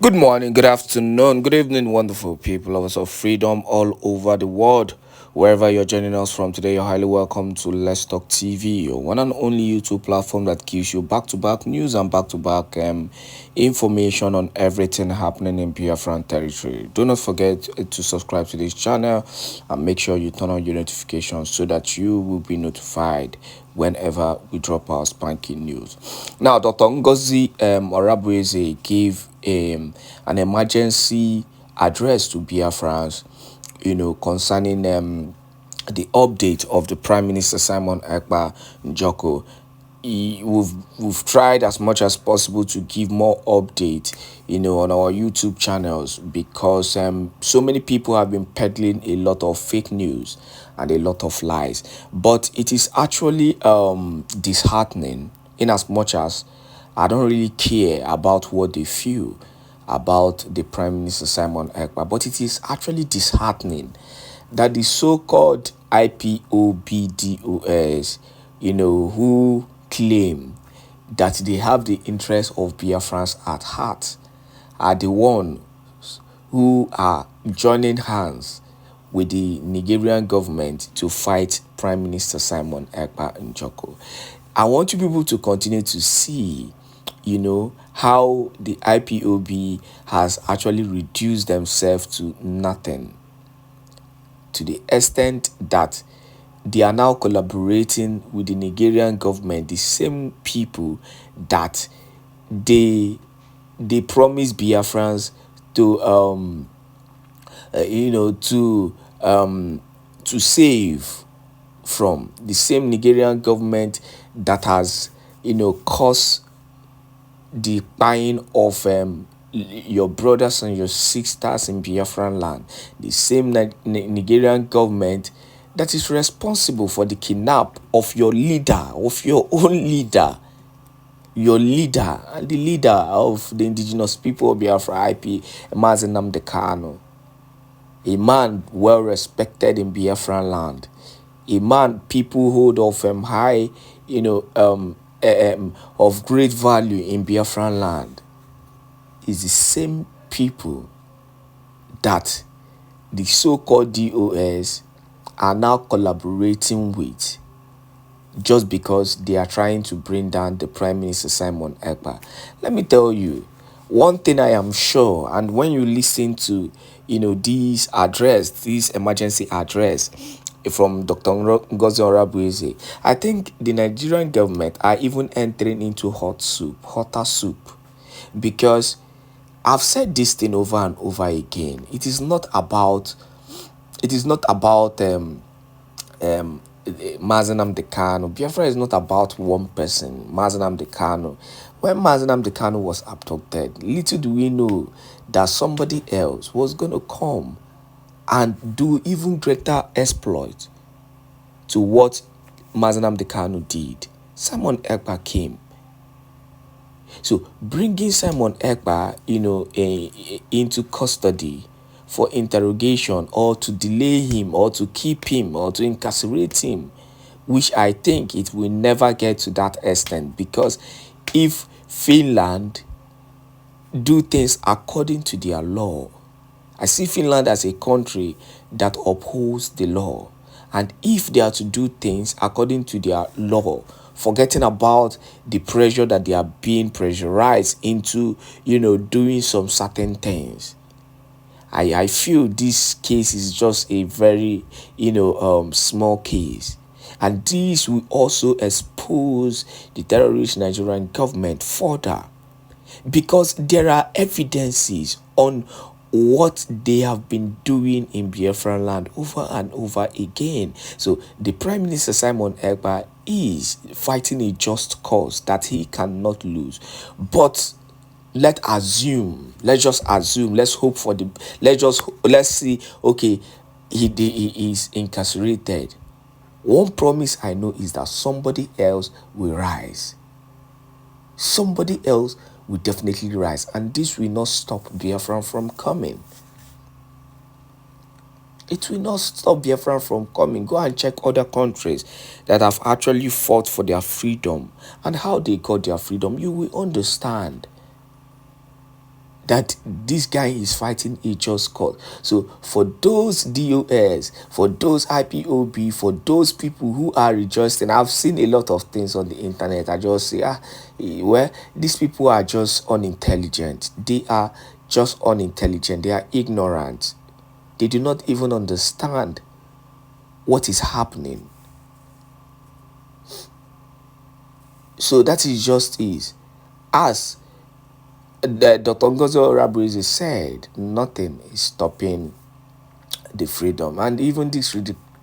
Good morning, good afternoon, good evening, wonderful people, lovers of freedom all over the world. Wherever you're joining us from today, you're highly welcome to Let's Talk TV, your one and only YouTube platform that gives you back-to-back news and back-to-back information on everything happening in Biafran territory. Do not forget to subscribe to this channel and make sure you turn on your notifications so that you will be notified whenever we drop our spanking news. Now, Dr. Ngozi Orabueze gave an emergency address to Biafrans, concerning the update of the Prime Minister Simon Ekpa Njoko. We've tried as much as possible to give more update, on our YouTube channels because so many people have been peddling a lot of fake news and a lot of lies. But it is actually disheartening in as much as I don't really care about what they feel about the Prime Minister Simon Ekpa, but it is actually disheartening that the so-called IPOBDOS, who claim that they have the interest of Biafrans at heart, are the ones who are joining hands with the Nigerian government to fight Prime Minister Simon Ekpa Njoko. I want you people to continue to see, how the IPOB has actually reduced themselves to nothing, to the extent that they are now collaborating with the Nigerian government, the same people that they promise Biafrans to to save from, the same Nigerian government that has caused the buying of your brothers and your sisters in Biafraland, the same Nigerian government that is responsible for the kidnap of your leader, of your own leader, your leader, and the leader of the indigenous people of Biafra, IP, Mazi Nnamdi Kanu, a man well respected in Biafraland, a man people hold of high, of great value in Biafraland, is the same people that the so-called DOS are now collaborating with just because they are trying to bring down the Prime Minister Simon Ekpa. Let me tell you, one thing I am sure, and when you listen to, this emergency address from Dr. Ngozi Orabueze, I think the Nigerian government are even entering into hotter soup, because I've said this thing over and over again. It is not about Mazi Nnamdi Kanu. Biafra is not about one person, Mazi Nnamdi Kanu. When Mazi Nnamdi Kanu was abducted, little do we know that somebody else was going to come and do even greater exploit to what Mazi Nnamdi Kanu did. Simon Ekpa came. So bringing Simon Ekpa, into custody for interrogation, or to delay him, or to keep him, or to incarcerate him, which I think it will never get to that extent, because if Finland do things according to their law, I see Finland as a country that upholds the law, and if they are to do things according to their law, forgetting about the pressure that they are being pressurized into, doing some certain things, I feel this case is just a very, small case. And this will also expose the terrorist Nigerian government further, because there are evidences on what they have been doing in Biafraland over and over again. So the Prime Minister Simon Ekpa is fighting a just cause that he cannot lose. But let's just assume, let's hope for the, let's see, okay, he is incarcerated. One promise I know is that somebody else will rise. Somebody else will definitely rise, and this will not stop Biafran from coming. It will not stop Biafran from coming. Go and check other countries that have actually fought for their freedom and how they got their freedom. You will understand that this guy is fighting a just cause. So for those DOS, for those IPOB, for those people who are rejoicing, I've seen a lot of things on the internet. I just say, well, these people are just unintelligent. They are just unintelligent. They are ignorant. They do not even understand what is happening. So that is just is. As Dr. Ngozo Rabrizi said, nothing is stopping the freedom. And even this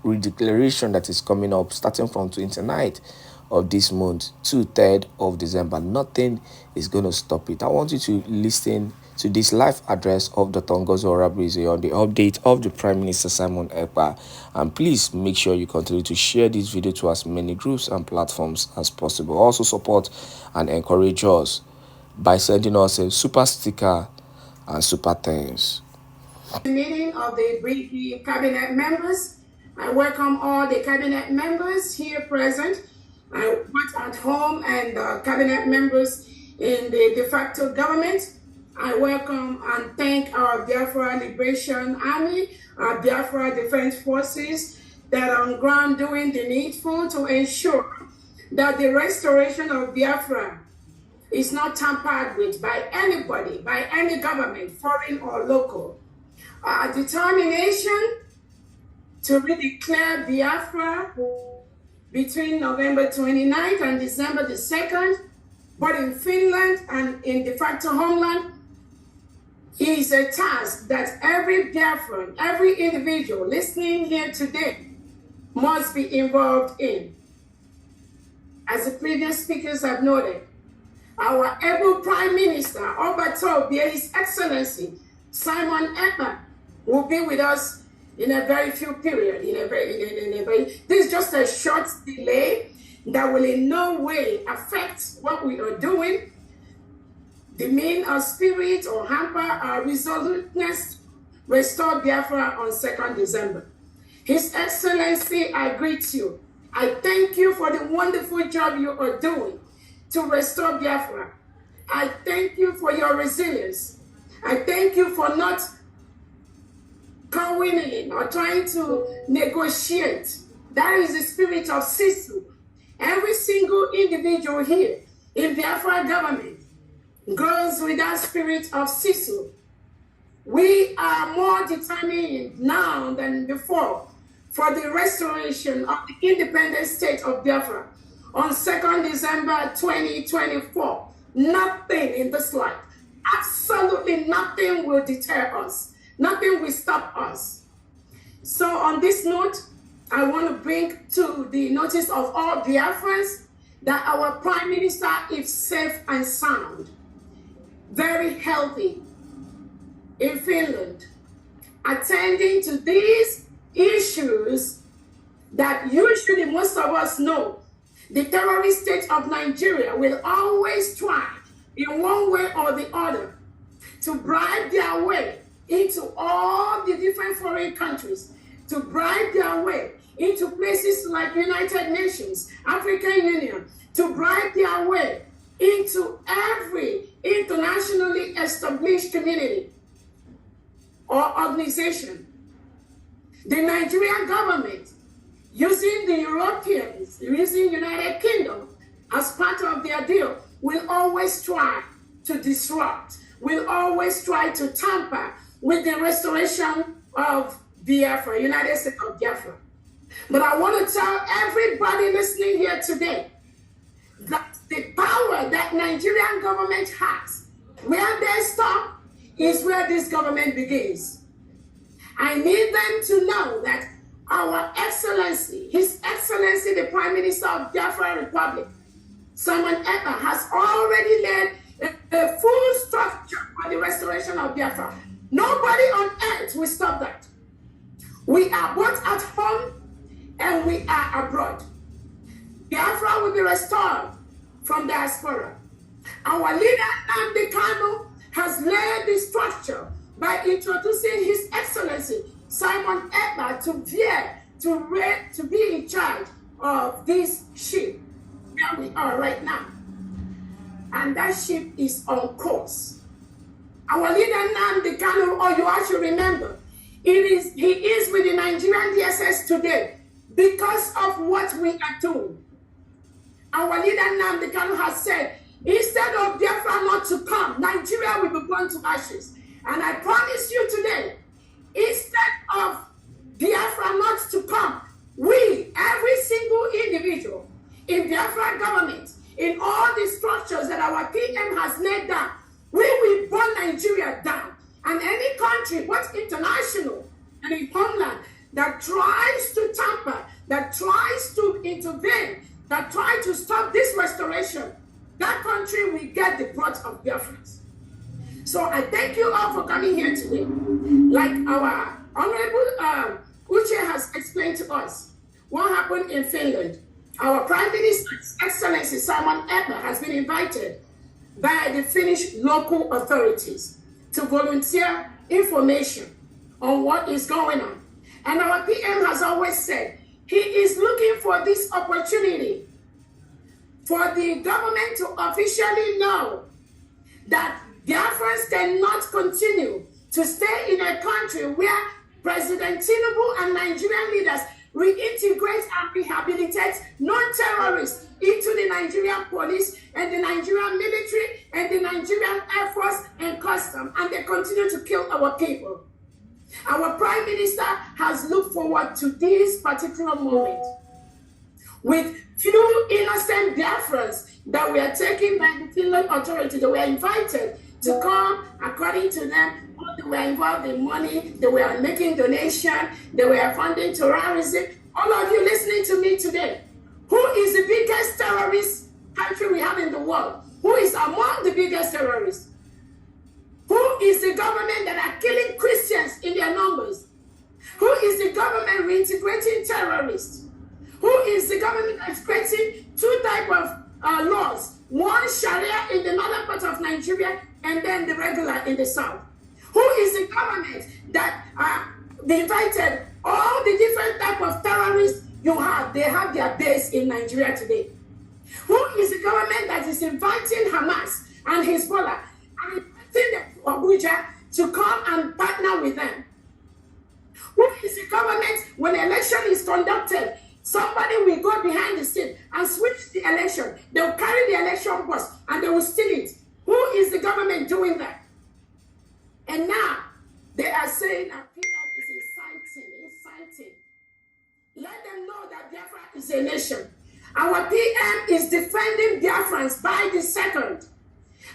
redeclaration that is coming up starting from 29th of this month to 3rd of December, nothing is going to stop it. I want you to listen to this live address of Dr. Ngozo Rabrizi on the update of the Prime Minister Simon Èkpá. And please make sure you continue to share this video to as many groups and platforms as possible. Also support and encourage us by sending us a super sticker and super thanks. Meeting of the briefing cabinet members. I welcome all the cabinet members here present. I work at home and cabinet members in the de facto government. I welcome and thank our Biafra Liberation Army, our Biafra Defense Forces that are on ground doing the needful to ensure that the restoration of Biafra is not tampered with by anybody, by any government, foreign or local. Our determination to redeclare Biafra between November 29th and December the 2nd, both in Finland and in de facto homeland, is a task that every Biafran, every individual listening here today must be involved in. As the previous speakers have noted, our able Prime Minister, Obatobia, His Excellency Simon Èkpá, will be with us in a very few period. This is just a short delay that will in no way affect what we are doing, demean our spirit or hamper our resoluteness, restore Biafra on 2nd December. His Excellency, I greet you. I thank you for the wonderful job you are doing to restore Biafra. I thank you for your resilience. I thank you for not going in or trying to negotiate. That is the spirit of Sisu. Every single individual here in Biafra government goes with that spirit of Sisu. We are more determined now than before for the restoration of the independent state of Biafra on 2nd December 2024. Nothing in this life, absolutely nothing will deter us. Nothing will stop us. So on this note, I want to bring to the notice of all Biafrans that our Prime Minister is safe and sound, very healthy in Finland, attending to these issues that usually most of us know. The terrorist state of Nigeria will always try, in one way or the other, to bribe their way into all the different foreign countries, to bribe their way into places like United Nations, African Union, to bribe their way into every internationally established community or organization. The Nigerian government, using the Europeans, using United Kingdom as part of their deal, will always try to disrupt, will always try to tamper with the restoration of Biafra, United States of Biafra. But I want to tell everybody listening here today that the power that Nigerian government has, where they stop is where this government begins. I need them to know that our Excellency, His Excellency, the Prime Minister of Biafra Republic, Simon Èkpá, has already led a full structure for the restoration of Biafra. Nobody on earth will stop that. We are both at home and we are abroad. Biafra will be restored from diaspora. Our leader, Nnamdi Kanu, has laid the structure by introducing His Excellency Simon Èkpá to be in charge of this ship where we are right now. And that ship is on course. Our leader Nnamdi Kanu, or you all should remember, he is with the Nigerian DSS today because of what we are doing. Our leader Nnamdi Kanu has said, instead of Biafraland to come, Nigeria will be burned to ashes. And I promise you today, instead of Biafraland to come, we, every single individual in Biafra government, in all the structures that our PM has laid down, we will burn Nigeria down. And any country, both international and in homeland, that tries to tamper, that tries to intervene, that tries to stop this restoration, that country will get the brunt of Biafrans. So I thank you all for coming here today. Like our Honorable Uche has explained to us what happened in Finland. Our Prime Minister, Excellency Simon Èkpá, has been invited by the Finnish local authorities to volunteer information on what is going on. And our PM has always said he is looking for this opportunity for the government to officially know that Biafrans cannot continue to stay in a country where President Tinubu and Nigerian leaders reintegrate and rehabilitate non-terrorists into the Nigerian police and the Nigerian military and the Nigerian Air Force and Custom, and they continue to kill our people. Our Prime Minister has looked forward to this particular moment with few innocent Biafrans that were taken by the Finland authority. They were invited to come, according to them, they were involved in money, they were making donations, they were funding terrorism. All of you listening to me today, who is the biggest terrorist country we have in the world? Who is among the biggest terrorists? Who is the government that are killing Christians in their numbers? Who is the government reintegrating terrorists? Who is the government that's creating two types of laws? One Sharia in the northern part of Nigeria and then the regular in the south. Who is the government that invited all the different types of terrorists you have? They have their base in Nigeria today. Who is the government that is inviting Hamas and Hezbollah and inviting them to Abuja to come and partner with them? Who is the government when election is conducted? Somebody will go behind the scene and switch the election. They will carry the election bus and they will steal it. Who is the government doing that? And now they are saying that Peter is inciting. Let them know that Biafra is a nation. Our PM is defending Biafrans by the second.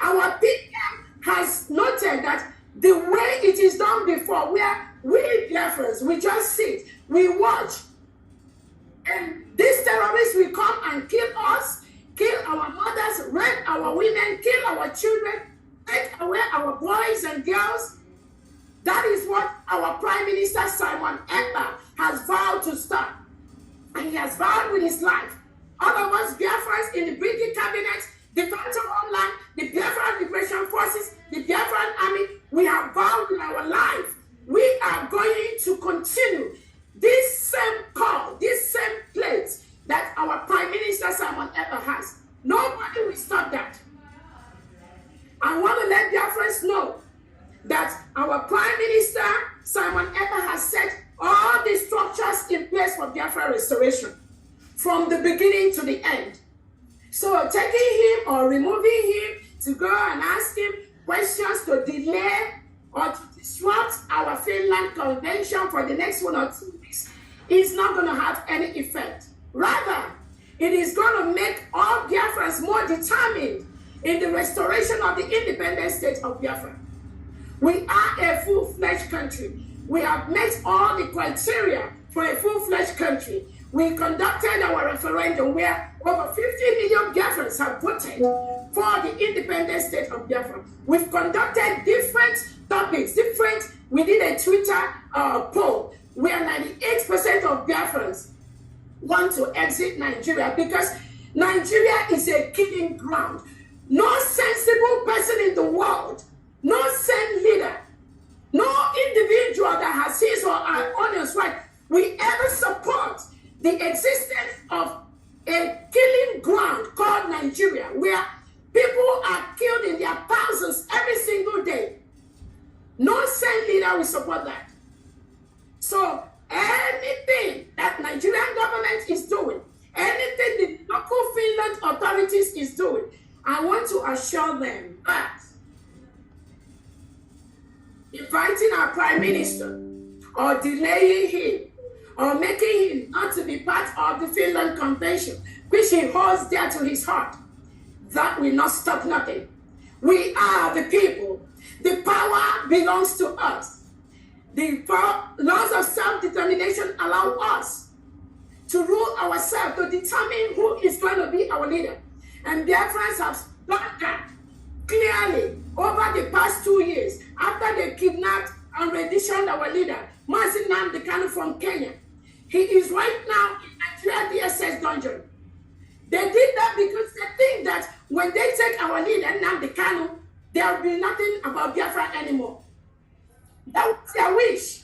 Our PM has noted that the way it is done before, where we Biafrans, we just sit, we watch, and these terrorists will come and kill us, kill our mothers, rape our women, kill our children, take away our boys and girls. That is what our Prime Minister Simon Èkpá has vowed to stop. And he has vowed with his life. All of us Biafrans in the British cabinet, the Phantom Homeland, the Biafran Liberation Forces, the Biafran Army, we have vowed with our life. We are going to continue this same call, this same plate that our Prime Minister Simon Èkpá has. Nobody will stop that. I want to let Biafrans know that our Prime Minister Simon Èkpá has set all the structures in place for Biafra restoration from the beginning to the end. So taking him or removing him to go and ask him questions to delay or to disrupt our Finland convention for the next 1 or 2 weeks is not going to have any effect. Rather, it is going to make all Biafrans more determined in the restoration of the independent state of Biafra. We are a full-fledged country. We have met all the criteria for a full-fledged country. We conducted our referendum where over 50 million Biafrans have voted for the independent state of Biafra. We've conducted different topics, we did a Twitter poll where 98% of Biafrans want to exit Nigeria because Nigeria is a killing ground. No sensible person in the world, no sane leader, no individual that has his or her honest right will ever support the existence of a killing ground called Nigeria, where people are killed in their thousands every single day. No sane leader will support that. So anything that Nigerian government is doing, anything the local Finland authorities is doing, I want to assure them that inviting our prime minister or delaying him or making him not to be part of the Finland Convention, which he holds dear to his heart, that will not stop nothing. We are the people. The power belongs to us. The laws of self-determination allow us to rule ourselves, to determine who is going to be our leader. And Biafrans have done that clearly over the past 2 years after they kidnapped and renditioned our leader, Mazi Nnamdi Kanu from Kenya. He is right now in Nigeria DSS dungeon. They did that because they think that when they take our leader, Nnamdi Kanu, there will be nothing about Biafra anymore. That was their wish.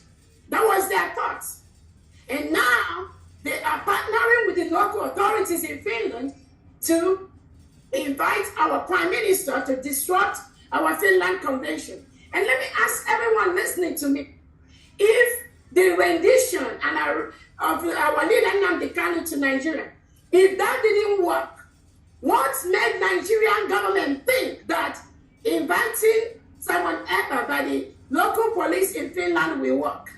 That was their thought. And now they are partnering with the local authorities in Finland to invite our prime minister to disrupt our Finland Convention. And let me ask everyone listening to me, if the rendition of our leader Nnamdi Kanu to Nigeria, if that didn't work, what made Nigerian government think that inviting Simon Èkpá by the local police in Finland will work?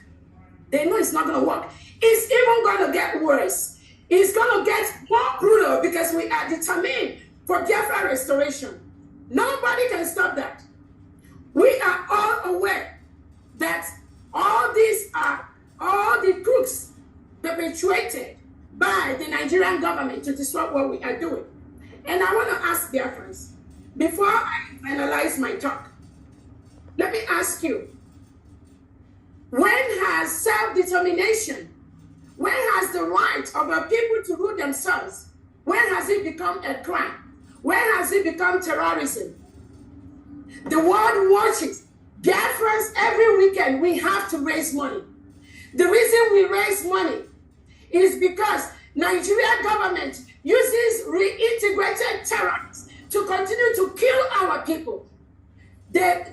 They know it's not going to work. It's even going to get worse. It's going to get more brutal because we are determined for Biafra restoration. Nobody can stop that. We are all aware that all these are all the crooks perpetuated by the Nigerian government to disrupt what we are doing. And I want to ask Biafrans, before I finalize my talk, let me ask you, when has self-determination, when has the right of our people to rule themselves, when has it become a crime? When has it become terrorism? The world watches. Biafrans, every weekend we have to raise money. The reason we raise money is because Nigerian government uses reintegrated terrorists to continue to kill our people. They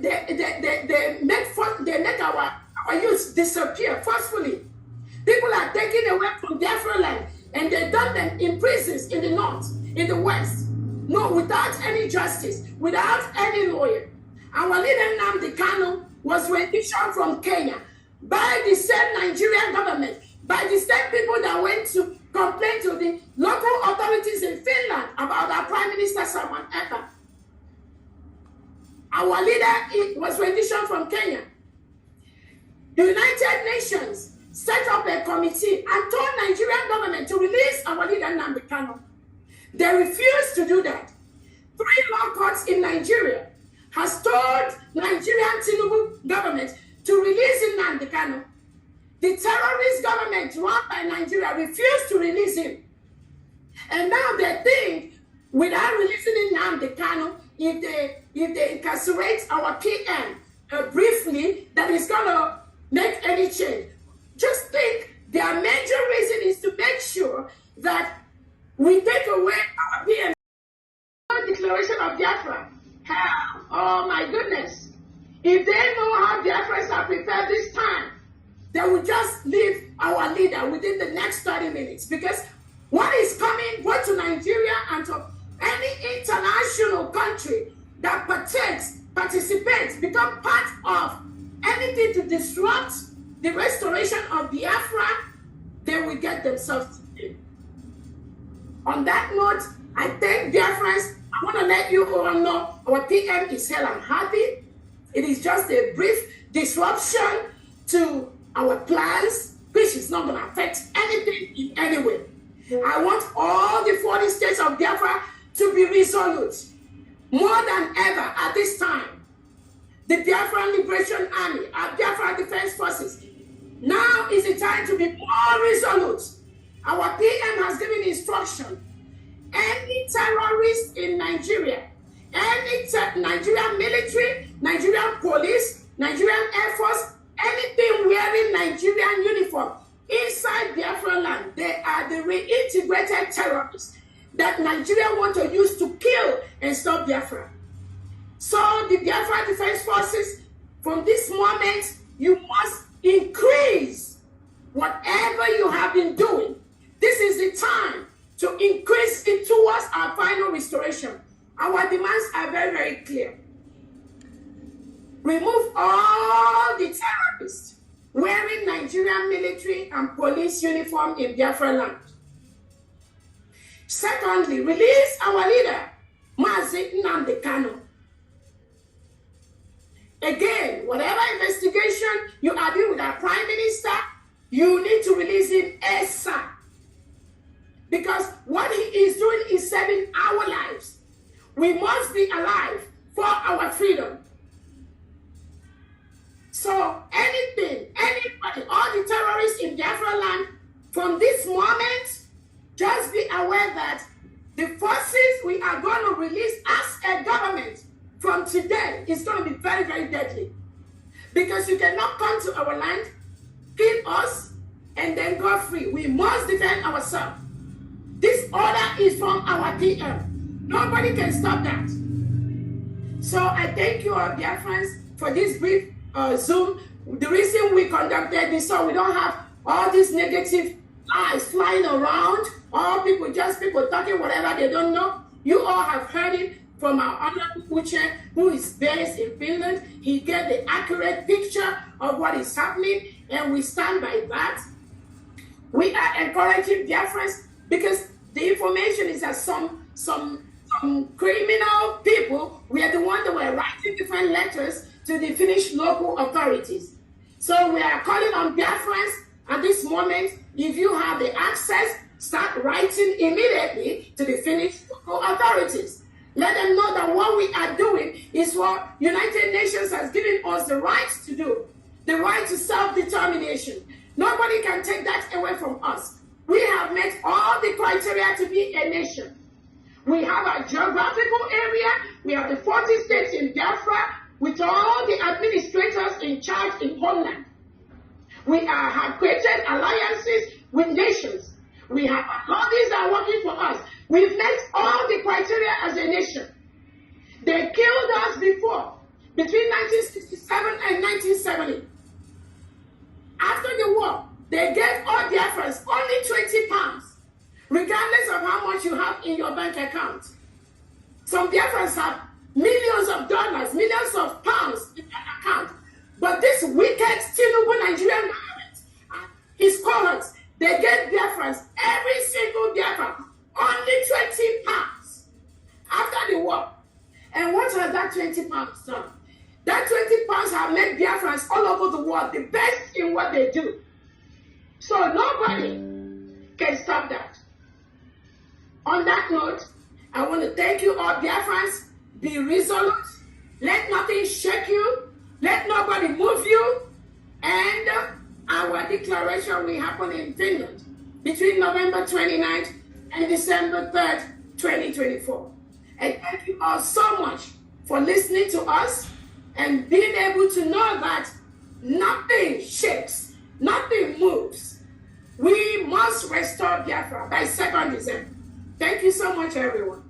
make our youth disappear forcefully. People are taken away from Biafraland and they dump them in prisons in the north, in the west. No, without any justice, without any lawyer. Our leader Nnamdi Kanu was renditioned from Kenya by the same Nigerian government, by the same people that went to complain to the local authorities in Finland about our Prime Minister Simon Èkpá. Our leader was renditioned from Kenya. The United Nations set up a committee and told Nigerian government to release our leader Nnamdi Kanu. They refused to do that. 3 law courts in Nigeria has told Nigerian Tinubu government to release Nnamdi Kanu. The terrorist government run by Nigeria refused to release him. And now they think without releasing Nnamdi Kanu, if they incarcerate our PM briefly, that is going to make any change. Just think their major reason is to make sure that we take away our PM declaration of Biafra. Hell, oh my goodness. If they know how Biafrans are prepared this time, they will just leave our leader within the next 30 minutes. Because what is coming both to Nigeria and to any international country that participates, become part of anything to disrupt the restoration of Biafra, they will get themselves in. On that note, I thank Biafrans. I want to let you all know our PM is hell and happy. It is just a brief disruption to our plans, which is not going to affect anything in any way. I want all the 40 states of Biafra to be resolute. More than ever at this time, the Biafran Liberation Army, our Biafra Defense Forces, now is the time to be more resolute. Our PM has given instruction. Any terrorist in Nigeria, any Nigerian military, Nigerian police, Nigerian Air Force, anything wearing Nigerian uniform inside Biafraland, they are the reintegrated terrorists that Nigeria want to use to kill and stop Biafra. So the Biafra Defense Forces from this this moment, you must increase whatever you have been doing. This is the time to increase it towards our final restoration. Our demands are very, very clear. Remove all the terrorists wearing Nigerian military and police uniform in Biafraland. Secondly, release our leader, Mazi Nnamdi Kanu. Again, whatever investigation you are doing with our Prime Minister, you need to release him ASAP. Because what he is doing is saving our lives. We must be alive for our freedom. So anything, anybody, all the terrorists in Biafraland, from this moment, just be aware that the forces we are going to release as a government from today is going to be very, very deadly. Because you cannot come to our land, kill us, and then go free. We must defend ourselves. This order is from our DM. Nobody can stop that. So I thank you all, dear friends, for this brief Zoom. The reason we conducted this, so we don't have all these negative lies flying around, all people talking whatever they don't know. You all have heard it from our honorable Uche, who is based in Finland. He gave the accurate picture of what is happening, and we stand by that. We are encouraging dear friends, because the information is that some criminal people were the ones that were writing different letters to the Finnish local authorities. So we are calling on Biafrans at this moment, if you have the access, start writing immediately to the Finnish local authorities. Let them know that what we are doing is what United Nations has given us the right to do, the right to self-determination. Nobody can take that away from us. We have met all the criteria to be a nation. We have a geographical area. We have the 40 states in Biafra with all the administrators in charge in Homeland. We have created alliances with nations. We have all these are working for us. We've met all the criteria as a nation. They killed us before, between 1967 and 1970. After the war, they gave all Biafrans only 20 pounds, regardless of how much you have in your bank account. Some Biafrans have millions of dollars, millions of pounds in their account. But this wicked Tinubu Nigerian government, his colleagues, they gave Biafrans, every single Biafran, only 20 pounds after the war. And what has that 20 pounds done? That 20 pounds have made Biafrans all over the world the best in what they do. So nobody can stop that. On that note, I want to thank you all, Biafrans. Be resolute. Let nothing shake you. Let nobody move you. And our declaration will happen in Finland between November 29th and December 3rd, 2024. And thank you all so much for listening to us and being able to know that nothing shakes, nothing moves. We must restore Biafra by 2nd December. Thank you so much, everyone.